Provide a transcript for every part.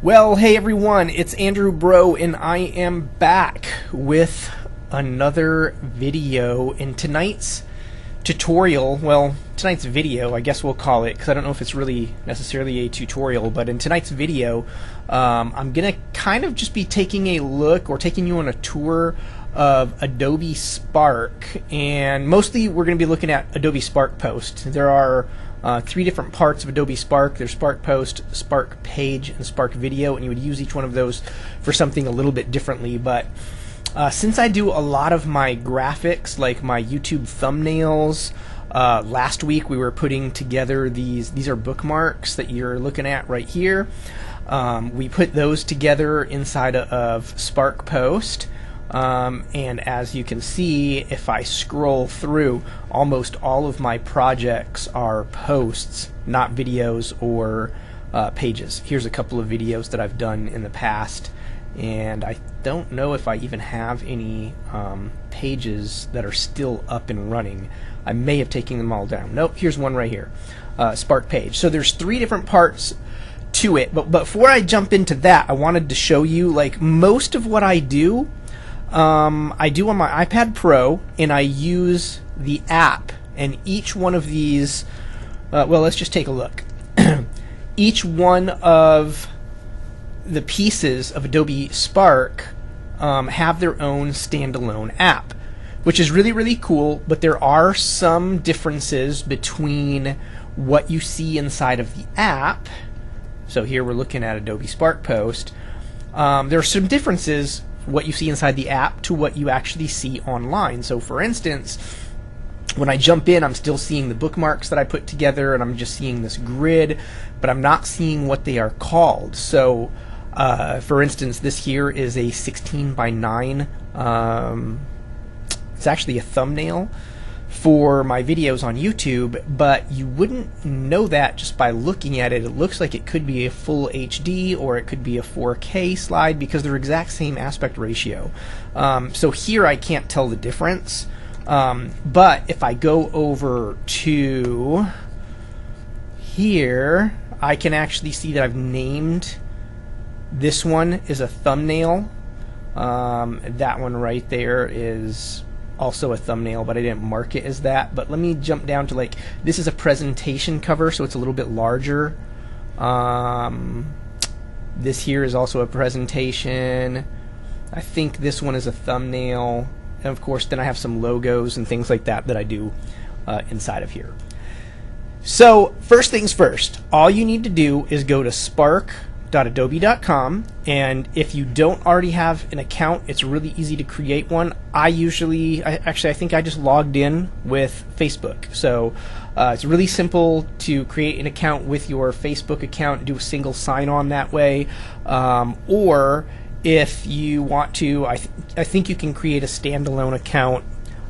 Well, hey everyone, it's Andrew Bro, and I am back with another video. In tonight's tutorial, well, tonight's video, I guess we'll call it, because I don't know if it's really necessarily a tutorial, but in tonight's video, I'm going to kind of just be taking a look, or taking you on a tour of Adobe Spark, and mostly we're going to be looking at Adobe Spark Post. There are three different parts of Adobe Spark. There's Spark Post, Spark Page, and Spark Video, and you would use each one of those for something a little bit differently. But since I do a lot of my graphics, like my YouTube thumbnails, last week we were putting together these are bookmarks that you're looking at right here. We put those together inside of Spark Post. And as you can see, if I scroll through, almost all of my projects are posts, not videos or pages. Here's a couple of videos that I've done in the past, and I don't know if I even have any pages that are still up and running. I may have taken them all down. Nope, here's one right here, Spark Page. So there's three different parts to it, but before I jump into that, I wanted to show you, like, most of what I do on my iPad Pro, and I use the app, and each one of these, well, let's just take a look. Each one of the pieces of Adobe Spark have their own standalone app, which is really, really cool, but there are some differences between what you see inside of the app. So here we're looking at Adobe Spark Post. There are some differences what you see inside the app to what you actually see online. So for instance, when I jump in, I'm still seeing the bookmarks that I put together, and I'm just seeing this grid, but I'm not seeing what they are called. So for instance, this here is a 16 by 9, it's actually a thumbnail for my videos on YouTube, but you wouldn't know that just by looking at it. It looks like it could be a full HD or it could be a 4K slide because they're exact same aspect ratio. So here I can't tell the difference, but if I go over to here, I can actually see that I've named this one is a thumbnail. That one right there is also a thumbnail, but I didn't mark it as that. But let me jump down to, like, this is a presentation cover, so it's a little bit larger. This here is also a presentation. I think this one is a thumbnail, and of course then I have some logos and things like that that I do inside of here. So first things first, all you need to do is go to spark.adobe.com, and if you don't already have an account, it's really easy to create one. I think I just logged in with Facebook, so it's really simple to create an account with your Facebook account, do a single sign-on that way, or if you want to, I think you can create a standalone account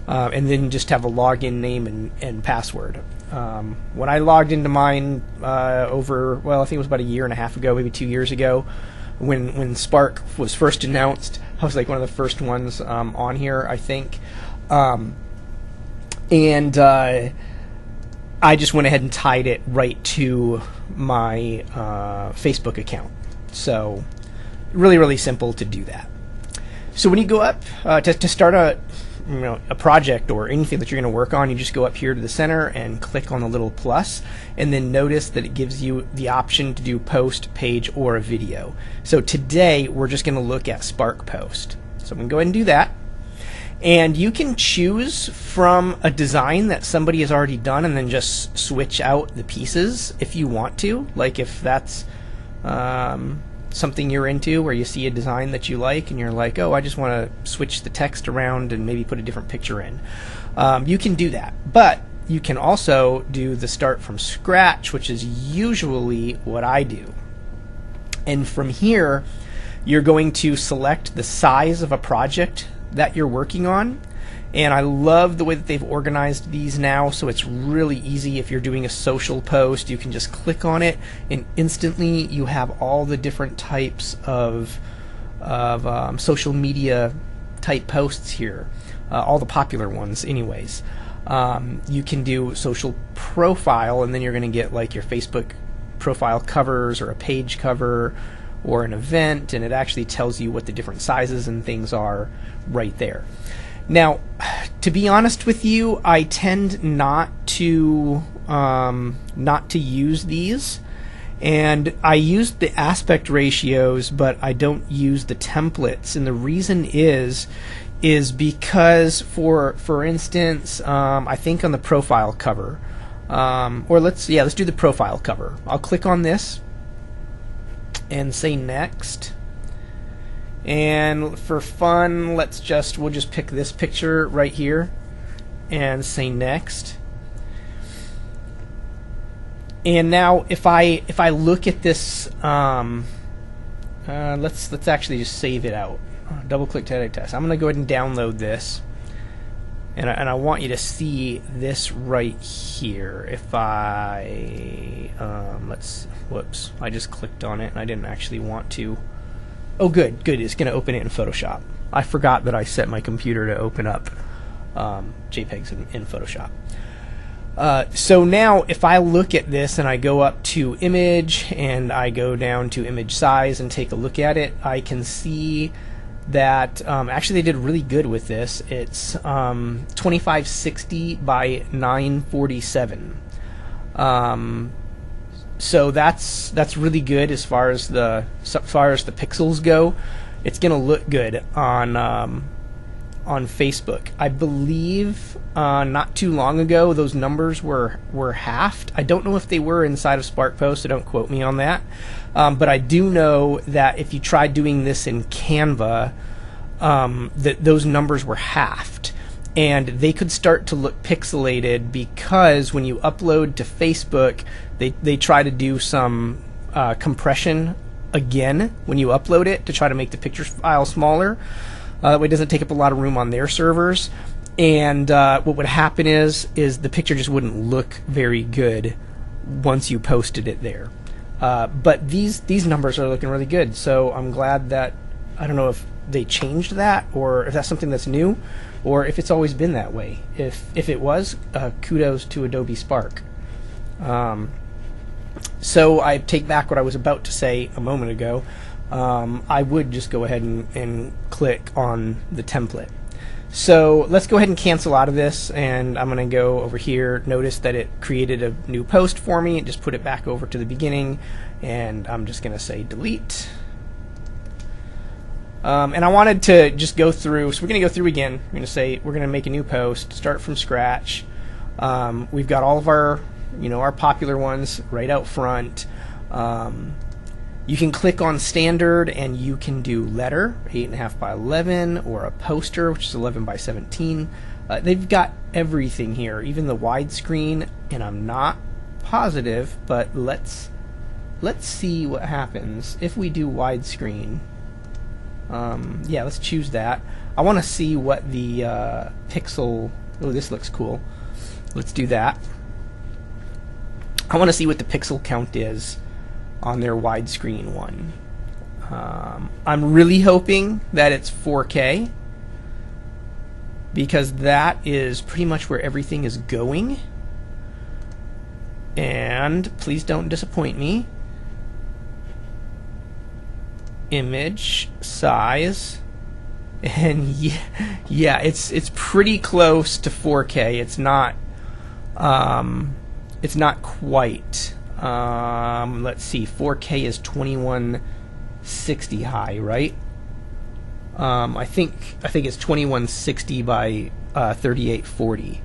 and then just have a login name and password. When I logged into mine over, well, I think it was about a year and a half ago, maybe 2 years ago, when Spark was first announced, I was like one of the first ones on here, I think. And I just went ahead and tied it right to my Facebook account. So really, really simple to do that. So when you go up to start a project or anything that you're going to work on, you just go up here to the center and click on the little plus, and then notice that it gives you the option to do post, page, or a video. So today we're just going to look at Spark Post. So I'm going to go ahead and do that, and you can choose from a design that somebody has already done and then just switch out the pieces if you want to, like if that's something you're into, where you see a design that you like and you're like, oh, I just want to switch the text around and maybe put a different picture in. You can do that, but you can also do the start from scratch, which is usually what I do. And from here, you're going to select the size of a project that you're working on. And I love the way that they've organized these now, so it's really easy. If you're doing a social post, you can just click on it, and instantly you have all the different types of social media type posts here, all the popular ones anyways. You can do social profile, and then you're going to get like your Facebook profile covers or a page cover or an event, and it actually tells you what the different sizes and things are right there. Now, to be honest with you, I tend not to use these, and I use the aspect ratios, but I don't use the templates. And the reason is because for instance, I think on the profile cover, or let's do the profile cover. I'll click on this and say next. And for fun, we'll just pick this picture right here and say next. And now if I look at this, let's actually just save it out. Double click to edit text. I'm going to go ahead and download this, and I want you to see this right here. If I whoops, I just clicked on it and I didn't actually want to. Oh, good. It's going to open it in Photoshop. I forgot that I set my computer to open up JPEGs in Photoshop. So now if I look at this and I go up to image and I go down to image size and take a look at it, I can see that actually they did really good with this. It's 2560 by 947. So that's really good as far as the pixels go. It's gonna look good on Facebook. I believe not too long ago those numbers were halved. I don't know if they were inside of SparkPost, so don't quote me on that. But I do know that if you try doing this in Canva, that those numbers were halved, and they could start to look pixelated because when you upload to Facebook, they try to do some compression again when you upload it to try to make the picture file smaller. That way it doesn't take up a lot of room on their servers. And what would happen is the picture just wouldn't look very good once you posted it there. But these numbers are looking really good, so I'm glad that, I don't know if they changed that or if that's something that's new or if it's always been that way. If it was, kudos to Adobe Spark. So I take back what I was about to say a moment ago. I would just go ahead and click on the template. So let's go ahead and cancel out of this, and I'm going to go over here. Notice that it created a new post for me. Just put it back over to the beginning, and I'm just going to say delete. And I wanted to just go through, so we're going to go through again. We're going to say we're going to make a new post, start from scratch. We've got all of our, our popular ones right out front. You can click on standard and you can do letter, 8.5 by 11, or a poster, which is 11 by 17. They've got everything here, even the widescreen, and I'm not positive, but let's see what happens if we do widescreen. Yeah, let's choose that. I want to see what the pixel, oh, this looks cool. Let's do that. I want to see what the pixel count is on their widescreen one. I'm really hoping that it's 4K, because that is pretty much where everything is going. And please don't disappoint me. Image size, and yeah, it's pretty close to 4K. It's not quite. Let's see, 4K is 2160 high, right? I think it's 2160 by 3840.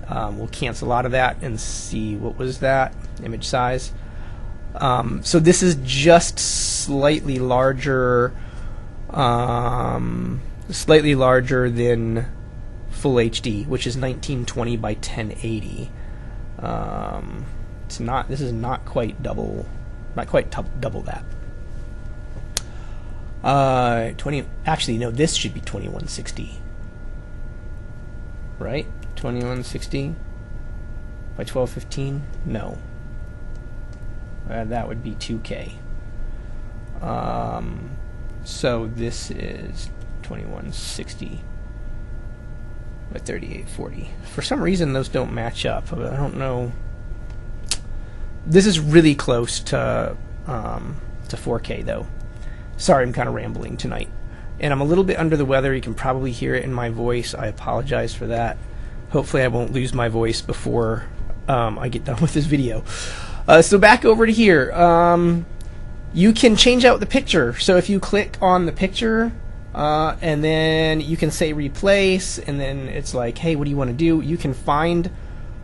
We'll cancel out of that and see, what was that image size. So this is just slightly larger than full HD, which is 1920 by 1080. It's not. This is not quite double. Not quite double that. 20. Actually, no. This should be 2160. Right? 2160 by 1215. No. That would be 2K. So this is 2160 by 3840. For some reason, those don't match up. I don't know. This is really close to 4K though. Sorry, I'm kind of rambling tonight. And I'm a little bit under the weather. You can probably hear it in my voice. I apologize for that. Hopefully I won't lose my voice before I get done with this video. So back over to here. You can change out the picture. So if you click on the picture, and then you can say replace, and then it's like, hey, what do you want to do? You can find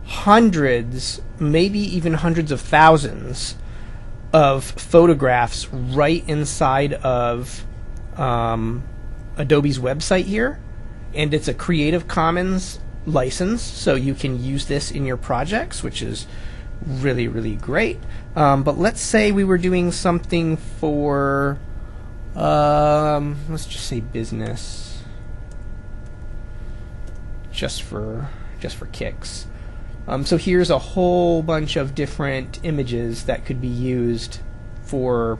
hundreds, maybe even hundreds of thousands of photographs right inside of Adobe's website here, and it's a Creative Commons license, so you can use this in your projects, which is really, really great. But let's say we were doing something for let's just say business, just for kicks. So here's a whole bunch of different images that could be used for,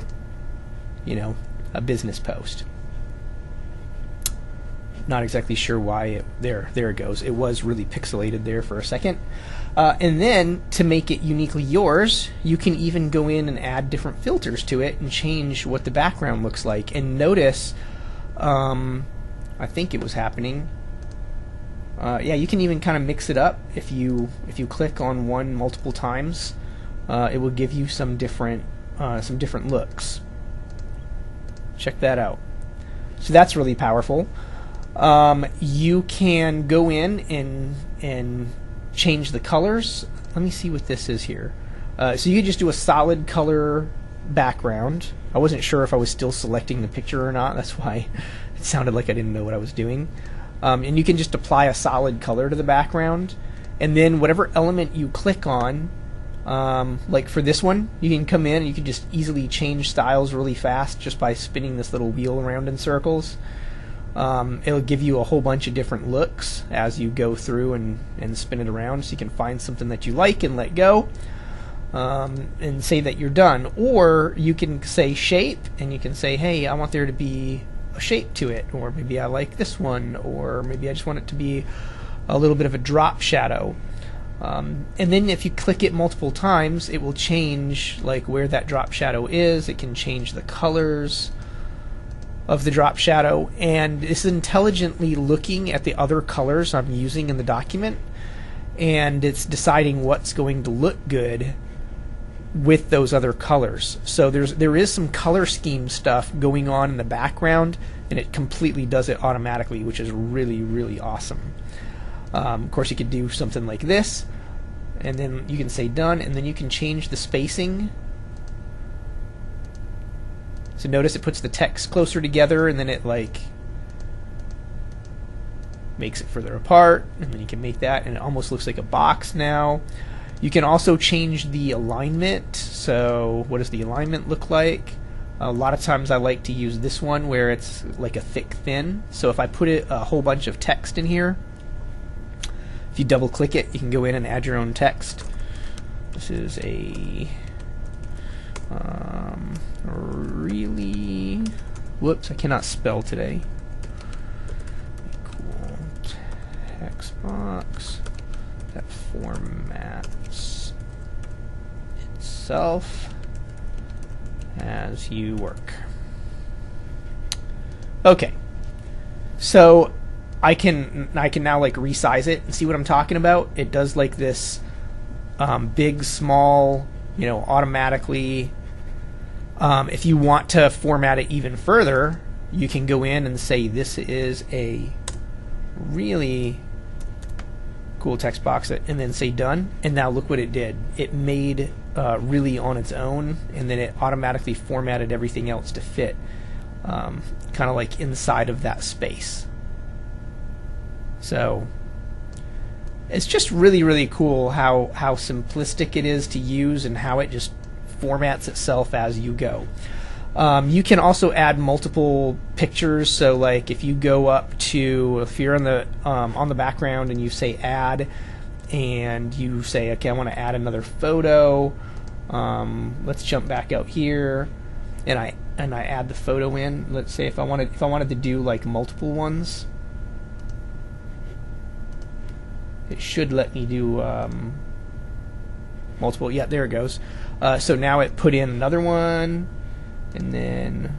you know, a business post. Not exactly sure why there it goes. It was really pixelated there for a second. And then to make it uniquely yours, you can even go in and add different filters to it and change what the background looks like. And notice, I think it was happening. Yeah, you can even kind of mix it up. If you click on one multiple times, it will give you some different looks. Check that out. So that's really powerful. You can go in and change the colors. Let me see what this is here. So you could just do a solid color background. I wasn't sure if I was still selecting the picture or not. That's why it sounded like I didn't know what I was doing. And you can just apply a solid color to the background, and then whatever element you click on, like for this one, you can come in and you can just easily change styles really fast just by spinning this little wheel around in circles. It'll give you a whole bunch of different looks as you go through and spin it around, so you can find something that you like and let go, and say that you're done. Or you can say shape, and you can say, hey, I want there to be a shape to it, or maybe I like this one, or maybe I just want it to be a little bit of a drop shadow. And then if you click it multiple times, it will change like where that drop shadow is. It can change the colors of the drop shadow, and it's intelligently looking at the other colors I'm using in the document, and it's deciding what's going to look good with those other colors. So there is some color scheme stuff going on in the background, and it completely does it automatically, which is really, really awesome. Of course, you could do something like this, and then you can say done, and then you can change the spacing. So notice it puts the text closer together, and then it like makes it further apart, and then you can make that, and it almost looks like a box now. You can also change the alignment. So what does the alignment look like? A lot of times I like to use this one where it's like a thick thin. So if I put a whole bunch of text in here, if you double click it, you can go in and add your own text. This is a really, whoops, I cannot spell today. Cool text box that formats itself as you work. Okay, so I can now like resize it and see what I'm talking about. It does like this big, small, you know, automatically. If you want to format it even further, you can go in and say this is a really cool text box, and then say done, and now look what it did. It made really on its own, and then it automatically formatted everything else to fit kind of like inside of that space. So it's just really, really cool how simplistic it is to use, and how it just formats itself as you go. You can also add multiple pictures. So like if you go up to, if you're on the background and you say add, and you say, okay, I want to add another photo. Let's jump back out here, and I add the photo in. Let's say if I wanted to do like multiple ones, it should let me do multiple. Yeah, there it goes. So now it put in another one, and then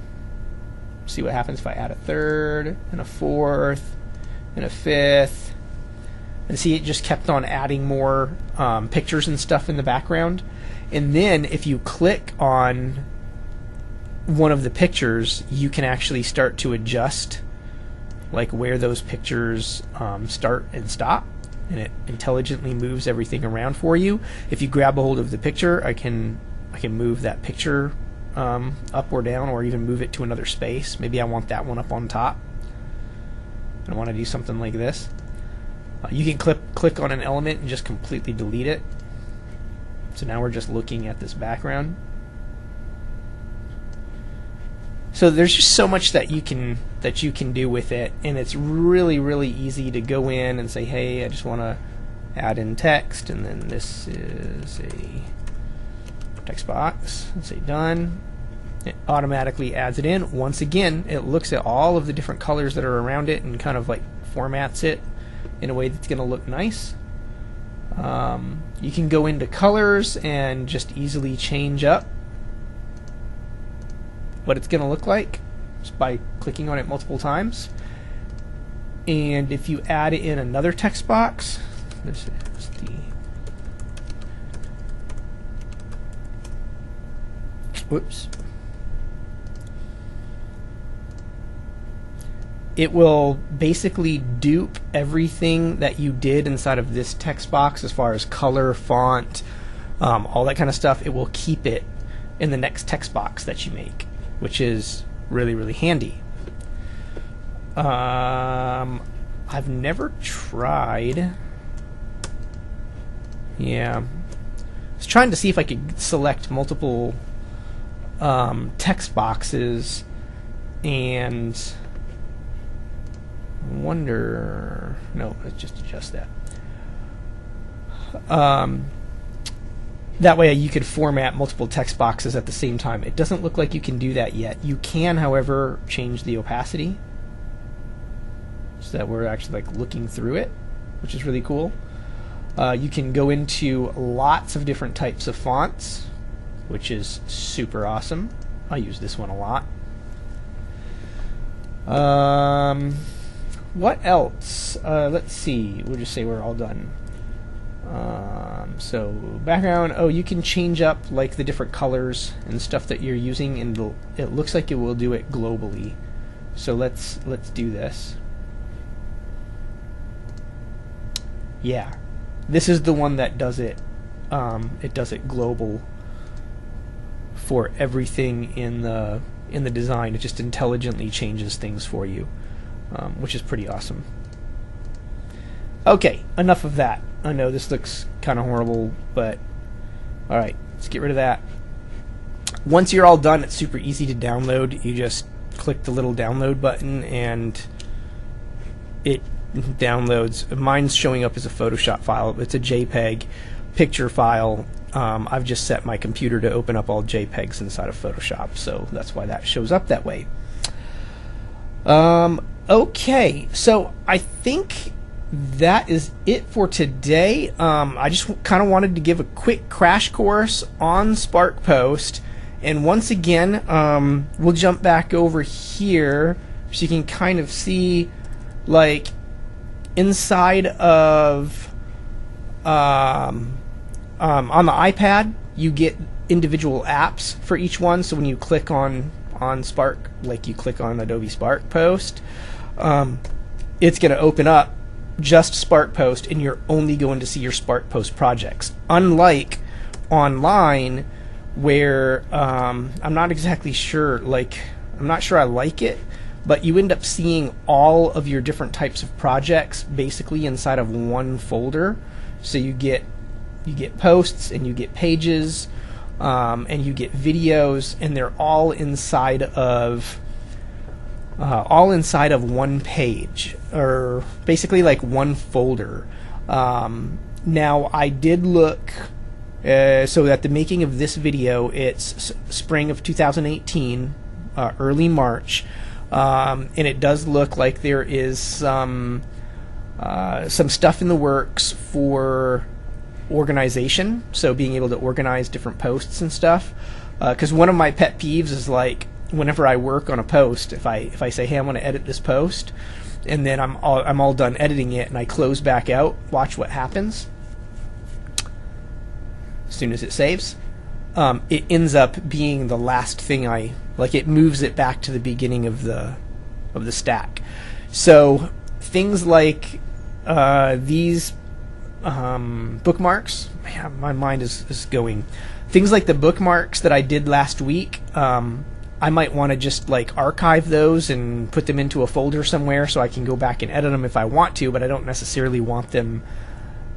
see what happens if I add a third and a fourth and a fifth. And see, it just kept on adding more pictures and stuff in the background. And then if you click on one of the pictures, you can actually start to adjust like where those pictures start and stop, and it intelligently moves everything around for you. If you grab a hold of the picture, I can move that picture up or down, or even move it to another space. Maybe I want that one up on top. I want to do something like this. You can click on an element and just completely delete it. So now we're just looking at this background. So there's just so much that you can do with it, and it's really, really easy to go in and say, hey, I just want to add in text, and then this is a text box, and say done. It automatically adds it in. Once again, it looks at all of the different colors that are around it and kind of like formats it in a way that's going to look nice. You can go into colors and just easily change up what it's going to look like just by clicking on it multiple times. And if you add in another text box, this is the whoops, it will basically dupe everything that you did inside of this text box as far as color, font, all that kind of stuff. It will keep it in the next text box that you make, which is really, really handy. I've never tried. Yeah. I was trying to see if I could select multiple text boxes, and wonder. No, let's just adjust that. That way you could format multiple text boxes at the same time. It doesn't look like you can do that yet. You can, however, change the opacity so that we're actually like looking through it, which is really cool. You can go into lots of different types of fonts, which is super awesome. I use this one a lot. What else? Let's see. We'll just say we're all done. So background. Oh, you can change up like the different colors and stuff that you're using, and it looks like it will do it globally. So let's do this. Yeah, this is the one that does it. It does it global for everything in the design. It just intelligently changes things for you, which is pretty awesome. Okay, enough of that. I know this looks kind of horrible, but alright, let's get rid of that. Once you're all done, it's super easy to download. You just click the little download button and it downloads. Mine's showing up as a Photoshop file. It's a JPEG picture file. I've just set my computer to open up all JPEGs inside of Photoshop, so that's why that shows up that way. Okay, so I think that is it for today. I just kind of wanted to give a quick crash course on Spark Post, and once again we'll jump back over here so you can kind of see like inside of on the iPad you get individual apps for each one. So when you click on Spark, like you click on Adobe Spark Post, it's going to open up just Spark Post, and you're only going to see your Spark Post projects. Unlike online, where I'm not exactly sure, like I'm not sure I like it, but you end up seeing all of your different types of projects basically inside of one folder. So you get posts, and you get pages, and you get videos, and they're all inside of one page, or basically like one folder. Now I did look, so at the making of this video, it's spring of 2018, early March, and it does look like there is some stuff in the works for organization, so being able to organize different posts and stuff, because one of my pet peeves is like whenever I work on a post, if I say, hey, I want to edit this post, and then I'm all done editing it, and I close back out, watch what happens. As soon as it saves, it ends up being the last thing it moves it back to the beginning of the stack. So things like these bookmarks, man, my mind is going. Things like the bookmarks that I did last week, I might want to just like archive those and put them into a folder somewhere so I can go back and edit them if I want to, but I don't necessarily want them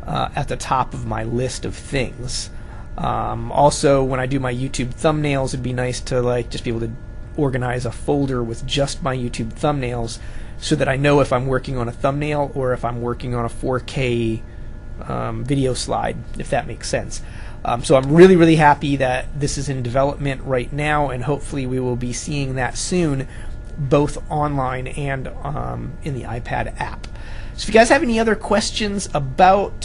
at the top of my list of things. Also, when I do my YouTube thumbnails, it'd be nice to like just be able to organize a folder with just my YouTube thumbnails so that I know if I'm working on a thumbnail or if I'm working on a 4K video slide, if that makes sense. So I'm really, really happy that this is in development right now, and hopefully we will be seeing that soon, both online and in the iPad app. So if you guys have any other questions about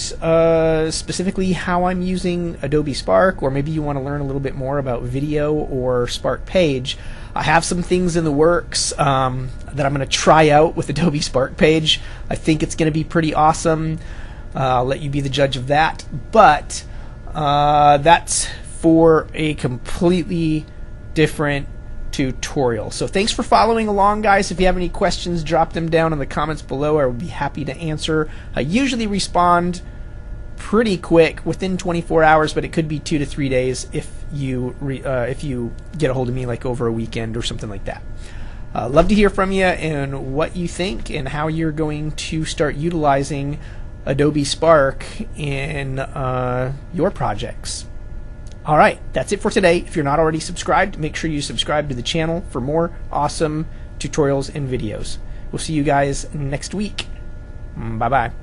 specifically how I'm using Adobe Spark, or maybe you want to learn a little bit more about video or Spark Page, I have some things in the works that I'm going to try out with Adobe Spark Page. I think it's going to be pretty awesome. I'll let you be the judge of that. But that's for a completely different tutorial. So thanks for following along, guys. If you have any questions, drop them down in the comments below. I would be happy to answer. I usually respond pretty quick, within 24 hours, but it could be 2 to 3 days if you get a hold of me like over a weekend or something like that. Love to hear from you and what you think and how you're going to start utilizing Adobe Spark in your projects. All right, that's it for today. If you're not already subscribed, make sure you subscribe to the channel for more awesome tutorials and videos. We'll see you guys next week. Bye-bye.